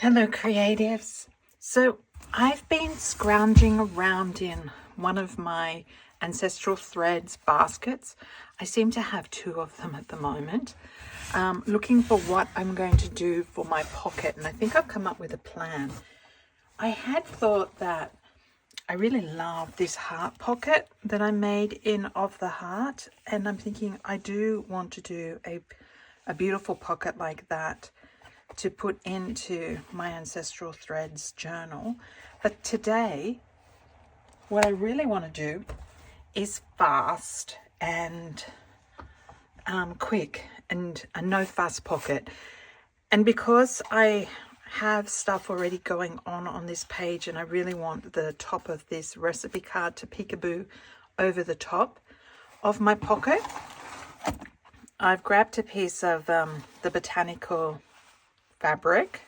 Hello creatives. So I've been scrounging around in one of my Ancestral Threads baskets. I seem to have two of them at the moment, looking for what I'm going to do for my pocket, and I think I've come up with a plan. I had thought that I really love this heart pocket that I made in of the heart, and I'm thinking I do want to do a beautiful pocket like that to put into my Ancestral Threads journal. But today, what I really want to do is fast and quick and a no fuss pocket. And because I have stuff already going on this page, and I really want the top of this recipe card to peekaboo over the top of my pocket, I've grabbed a piece of the botanical fabric,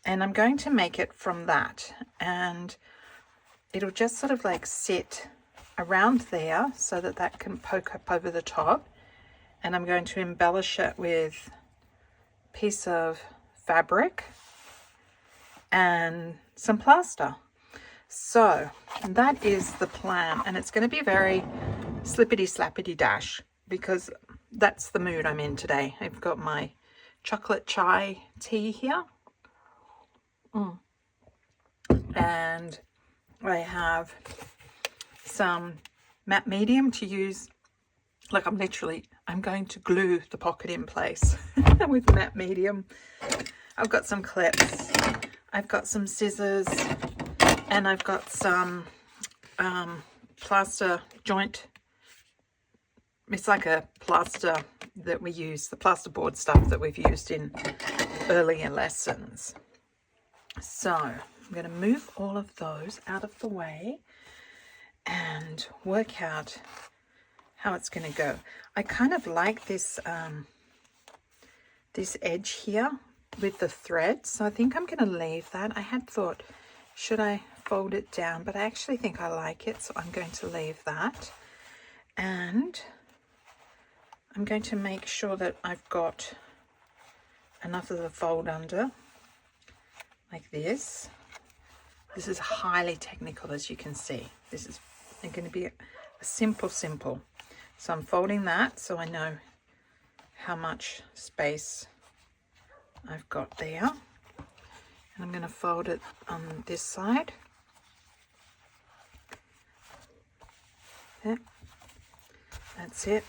and I'm going to make it from that, and it'll just sort of like sit around there so that that can poke up over the top, and I'm going to embellish it with a piece of fabric and some plaster. So that is the plan, and it's going to be very slippity slappity dash because that's the mood I'm in today. I've got my chocolate chai tea here, and I have some matte medium to use. Like I'm going to glue the pocket in place with matte medium. I've got some clips, I've got some scissors, and I've got some plaster joint. It's like a plaster that we use, the plasterboard stuff that we've used in earlier lessons. So I'm going to move all of those out of the way and work out how it's going to go. I kind of like this this edge here with the thread, so I think I'm going to leave that. I had thought, should I fold it down, but I actually think I like it, so I'm going to leave that. And I'm going to make sure that I've got enough of the fold under, like this. This is highly technical, as you can see. This is going to be a simple. So I'm folding that so I know how much space I've got there. And I'm going to fold it on this side. There. That's it.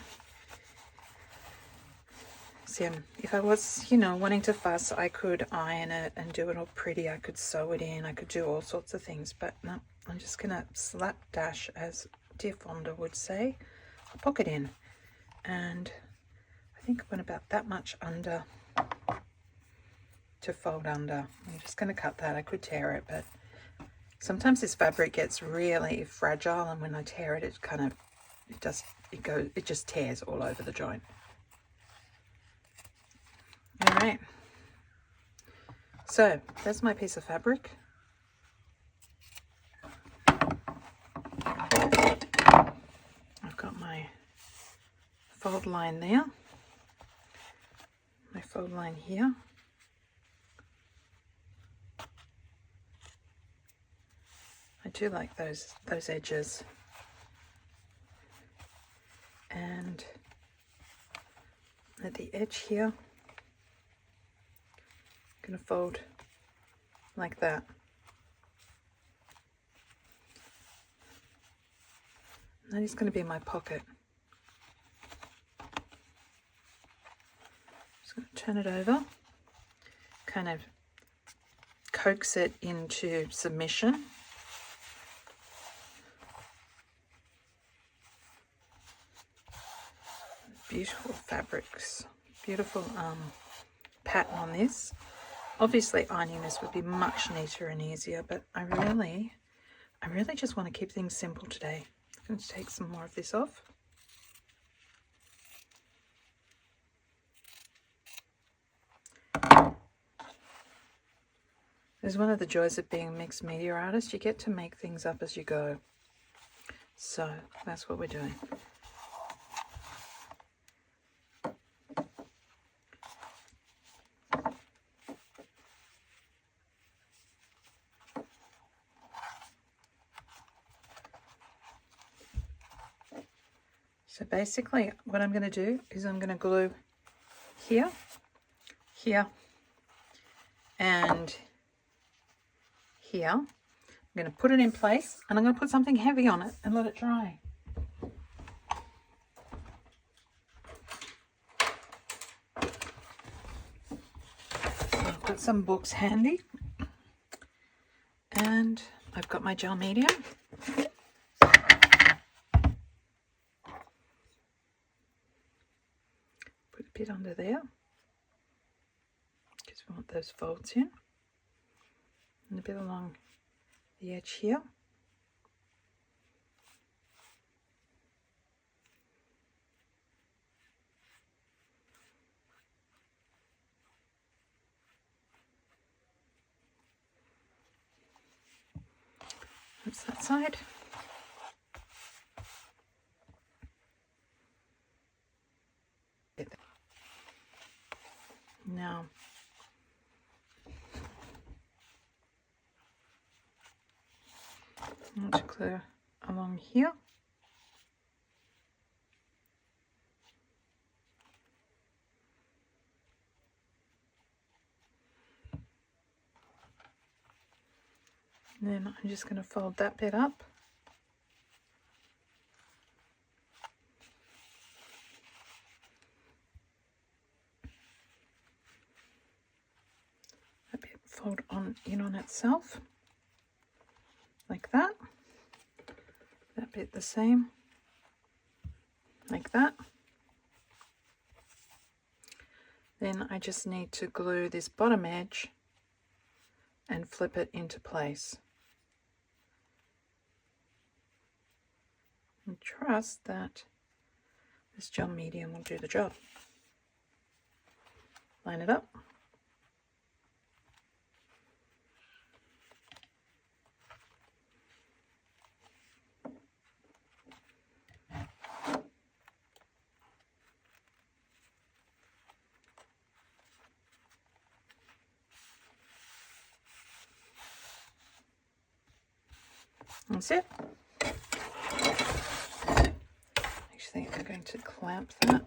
See, if I was, wanting to fuss, I could iron it and do it all pretty. I could sew it in. I could do all sorts of things. But no, I'm just going to slapdash, as dear Fonda would say, a pocket in. And I think I went about that much under to fold under. I'm just going to cut that. I could tear it, but sometimes this fabric gets really fragile, and when I tear it, it just tears all over the joint. All right, so that's my piece of fabric. I've got my fold line there, my fold line here. I do like those edges. And at the edge here, going to fold like that. And that is going to be my pocket. Just going to turn it over, kind of coax it into submission. Beautiful fabrics, beautiful pattern on this. Obviously ironing this would be much neater and easier, but I really just want to keep things simple today. I'm going to take some more of this off. There's one of the joys of being a mixed media artist. You get to make things up as you go. So that's what we're doing. So basically what I'm going to do is I'm going to glue here, here, and here. I'm going to put it in place, and I'm going to put something heavy on it and let it dry. So I've got some books handy, and I've got my gel medium. Put a bit under there because we want those folds in, and a bit along the edge here. That's that side. Now, I want to glue along here. And then I'm just going to fold that bit up. A bit fold in on itself, like that. That bit the same, like that. Then I just need to glue this bottom edge and flip it into place. And trust that this gel medium will do the job. Line it up. That's it. Actually, I'm going to clamp that.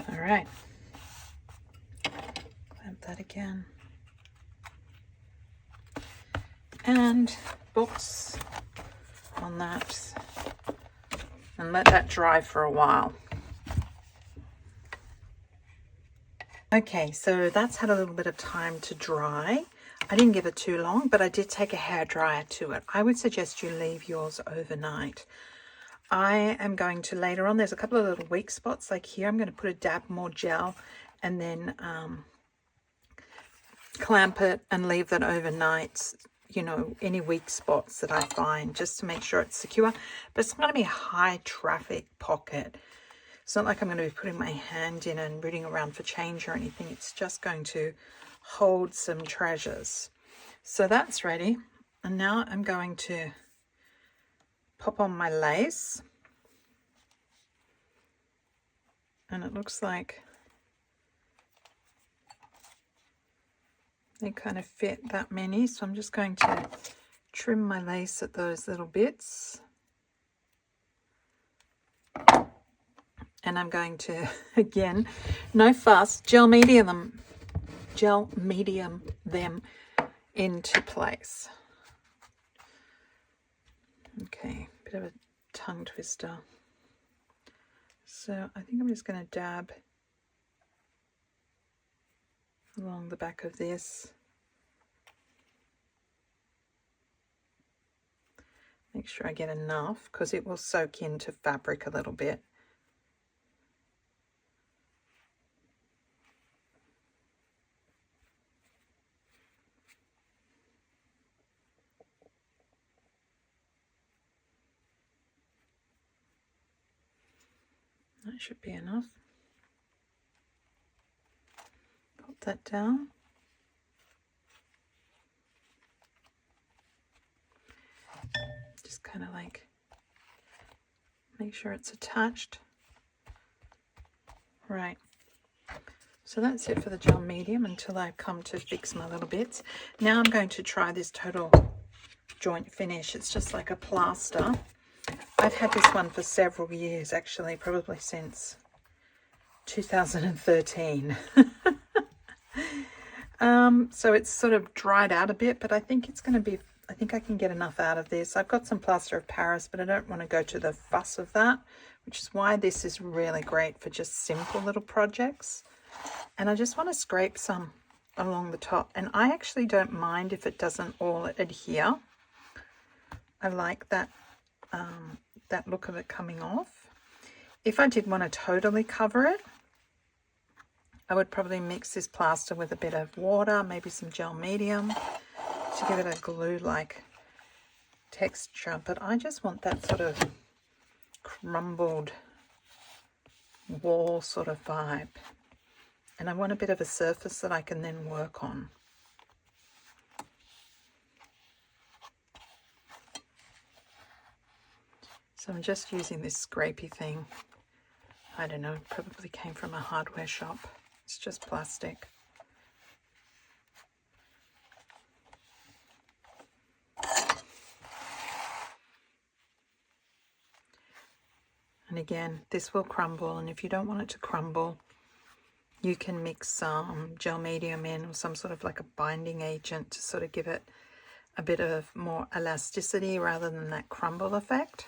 All right, clamp that again. And books on that, and let that dry for a while. Okay, so that's had a little bit of time to dry. I didn't give it too long, but I did take a hairdryer to it. I would suggest you leave yours overnight. I am going to later on, there's a couple of little weak spots like here. I'm going to put a dab more gel and then clamp it and leave that overnight, you know, any weak spots that I find, just to make sure it's secure. But it's not going to be a high traffic pocket. It's not like I'm going to be putting my hand in and rooting around for change or anything. It's just going to hold some treasures. So that's ready. And now I'm going to pop on my lace. And it looks like they kind of fit that many. So I'm just going to trim my lace at those little bits. And I'm going to, again, no fuss, gel medium them into place. Okay, bit of a tongue twister. So I think I'm just going to dab along the back of this. Make sure I get enough because it will soak into fabric a little bit. That should be enough. Pop that down. Just kind of like make sure it's attached. Right. So that's it for the gel medium until I come to fix my little bits. Now I'm going to try this total joint finish. It's just like a plaster. I've had this one for several years, actually, probably since 2013. So it's sort of dried out a bit, but I think it's going to be, I think I can get enough out of this. I've got some plaster of Paris, but I don't want to go to the fuss of that, which is why this is really great for just simple little projects. And I just want to scrape some along the top, and I actually don't mind if it doesn't all adhere. I like that that look of it coming off. If I did want to totally cover it, I would probably mix this plaster with a bit of water, maybe some gel medium to give it a glue-like texture. But I just want that sort of crumbled wall sort of vibe. And I want a bit of a surface that I can then work on. So I'm just using this scrapey thing. I don't know, probably came from a hardware shop. It's just plastic. And again, this will crumble, and if you don't want it to crumble, you can mix some gel medium in or some sort of like a binding agent to sort of give it a bit of more elasticity rather than that crumble effect.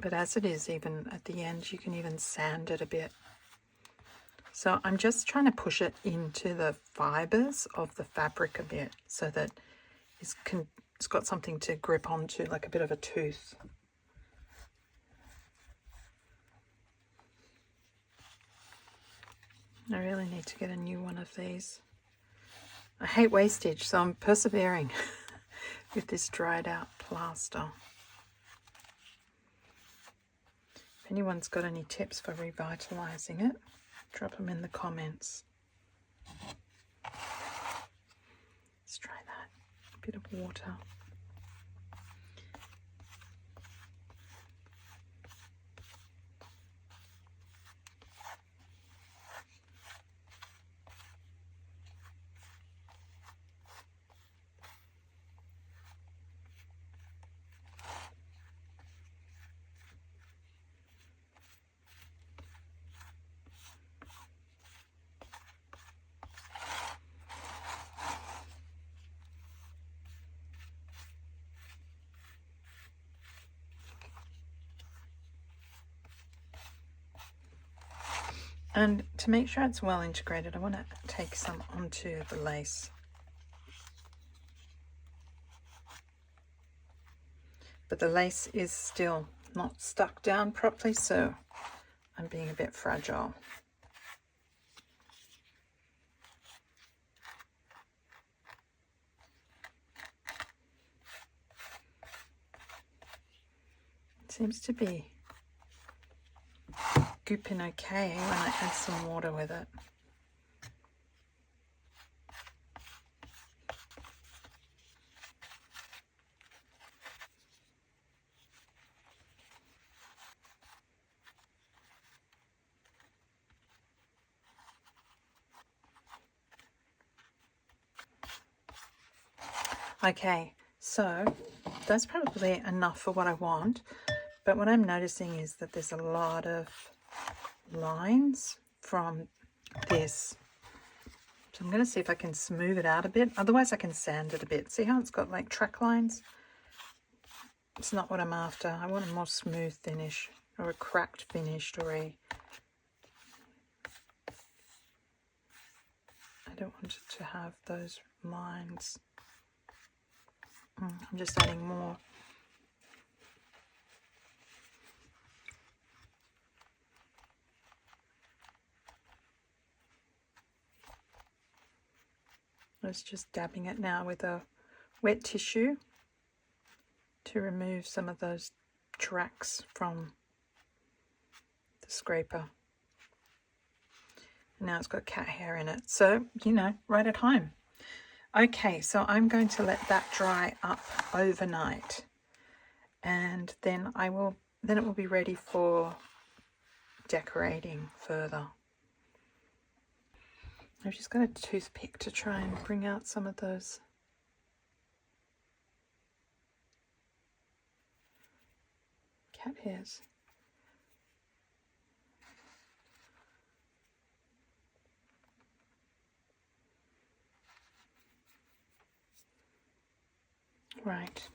But as it is, even at the end, you can even sand it a bit. So I'm just trying to push it into the fibers of the fabric a bit so that it's got something to grip onto, like a bit of a tooth. I really need to get a new one of these. I hate wastage, so I'm persevering with this dried out plaster. If anyone's got any tips for revitalizing it, drop them in the comments. Let's try that. A bit of water. And to make sure it's well integrated, I want to take some onto the lace. But the lace is still not stuck down properly, so I'm being a bit fragile. It seems to be gooping okay when I add some water with it. Okay, so that's probably enough for what I want, but what I'm noticing is that there's a lot of lines from this. So I'm going to see if I can smooth it out a bit. Otherwise I can sand it a bit. See how it's got like track lines? It's not what I'm after. I want a more smooth finish, or a cracked finish, or a... I don't want it to have those lines. I'm just adding more. I was just dabbing it now with a wet tissue to remove some of those tracks from the scraper. And now it's got cat hair in it, so you know, right at home. Okay, so I'm going to let that dry up overnight, and then it will be ready for decorating further. I've just got a toothpick to try and bring out some of those cat hairs. Right.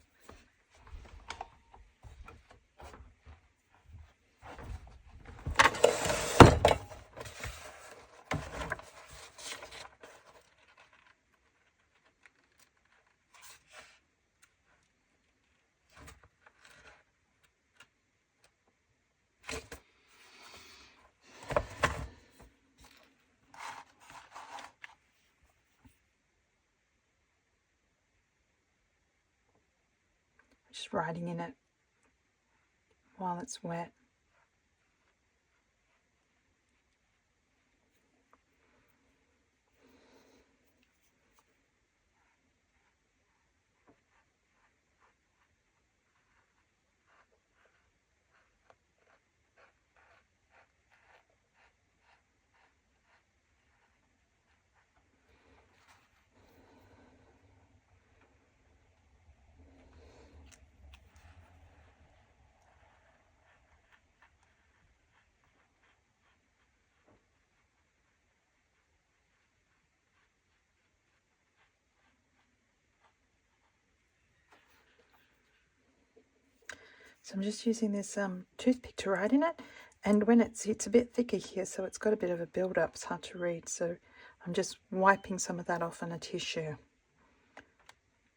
Just writing in it while it's wet. So I'm just using this toothpick to write in it, and when it's a bit thicker here, so it's got a bit of a build up, it's hard to read, so I'm just wiping some of that off on a tissue.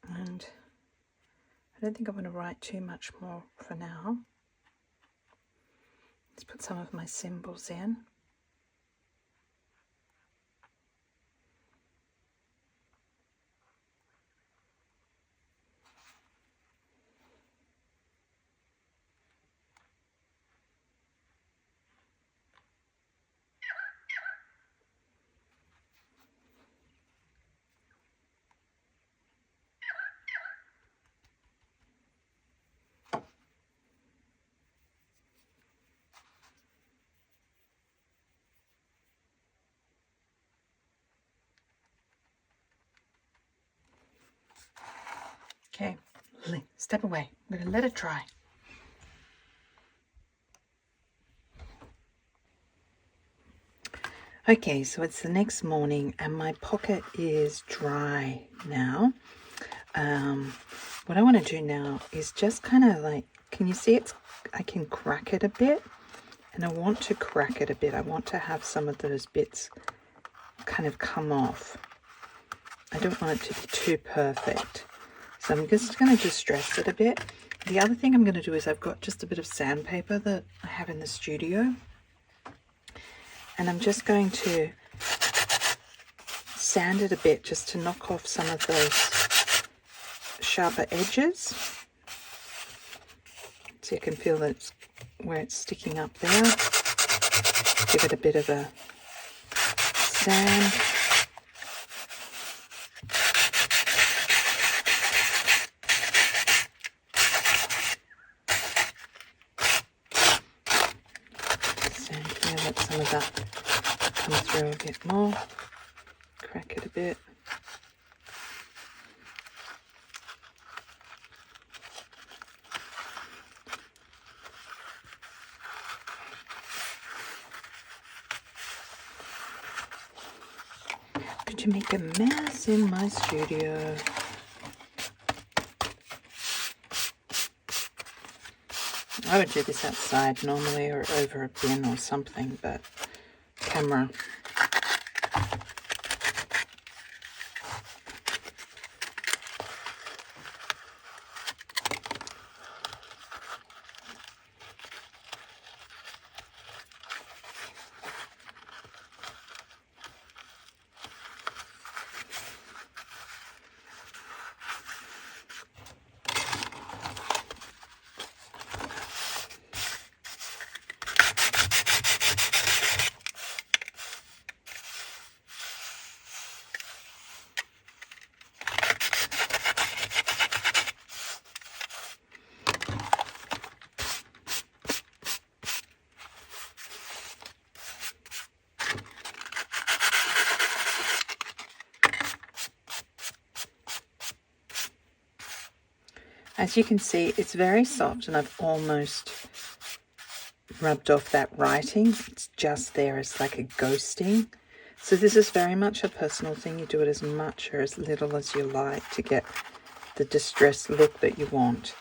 And I don't think I'm going to write too much more for now. Let's put some of my symbols in. Okay, step away. I'm going to let it dry. Okay, so it's the next morning and my pocket is dry now. What I want to do now is just kind of like, can you see I can crack it a bit, and I want to crack it a bit. I want to have some of those bits kind of come off. I don't want it to be too perfect. So I'm just going to distress it a bit. The other thing I'm going to do is I've got just a bit of sandpaper that I have in the studio. And I'm just going to sand it a bit just to knock off some of those sharper edges. So you can feel that where it's sticking up there. Give it a bit of a sand. Let some of that come through a bit more, crack it a bit. Going to make a mess in my studio. I would do this outside normally or over a bin or something, but camera. As you can see, it's very soft, and I've almost rubbed off that writing. It's just there as like a ghosting. So this is very much a personal thing. You do it as much or as little as you like to get the distressed look that you want.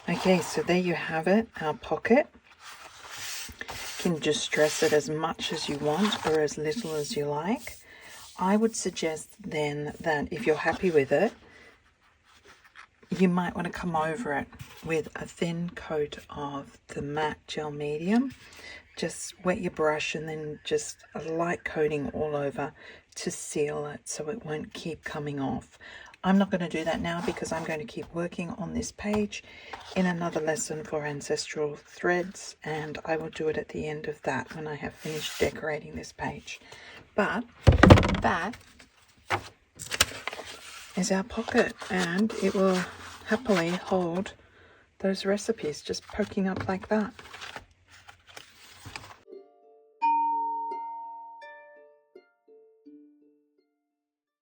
Okay, so there you have it, our pocket. You can just dress it as much as you want or as little as you like. I would suggest then that if you're happy with it, you might want to come over it with a thin coat of the matte gel medium. Just wet your brush and then just a light coating all over to seal it so it won't keep coming off. I'm not going to do that now because I'm going to keep working on this page in another lesson for Ancestral Threads, and I will do it at the end of that when I have finished decorating this page. But that is our pocket, and it will happily hold those recipes just poking up like that.